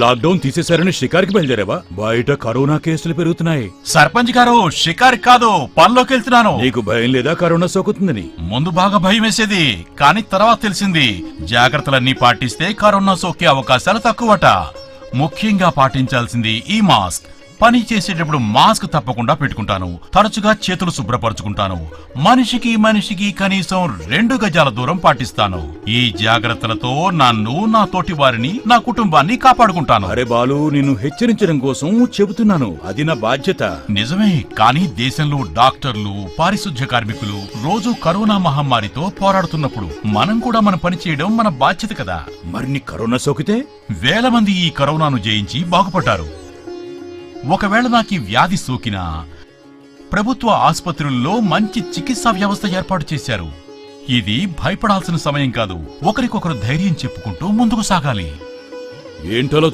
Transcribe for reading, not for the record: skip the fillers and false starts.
Lockdown తీసేశారని షికారికి బయలుదేరావా? బయట corona కేసులు పెరుగుతున్నాయి. సర్పంచ్ గారు, షికారి కాదు, పనిలోకి వెళ్తున్నాను. నీకు భయం లేదా కరోనా సోకుతుందని? ముందు బాగా భయం వేసేది, కానీ తర్వాత తెలిసింది జాగ్రత్తలన్నీ పాటిస్తే కరోనా సోకే అవకాశాలు తక్కువట. ముఖ్యంగా పాటించాల్సింది ఈ మాస్క్. పని చేసేటప్పుడు మాస్క్ తప్పకుండా పెట్టుకుంటాను. తరచుగా చేతులు శుభ్రపరచుకుంటాను. మనిషికి కనీసం 2 గజాల దూరం పాటిస్తాను. ఈ జాగ్రత్తలతో నన్ను, నా తోటి వారిని, నా కుటుంబాన్ని కాపాడుకుంటాను. అరే బాలు, నిన్ను హెచ్చరించడం కోసం చెబుతున్నాను. అది నా బాధ్యత. నిజమే, కానీ దేశంలో డాక్టర్లు, పారిశుధ్య కార్మికులు రోజు కరోనా మహమ్మారితో పోరాడుతున్నప్పుడు మనం కూడా మన పని చేయడం మన బాధ్యత కదా. మరి నీ కరోనా సోకితే? వేల మంది ఈ కరోనాను జయించి బాగుపడ్డారు. ఒకవేళ నాకు వ్యాధి సోకినా ప్రభుత్వ ఆసుపత్రుల్లో మంచి చికిత్సా వ్యవస్థ ఏర్పాటు చేశారు. ఇది భయపడాల్సిన సమయం కాదు. ఒకరికొకరు ధైర్యం చెప్పుకుంటూ ముందుకు సాగాలి. ఏంటలో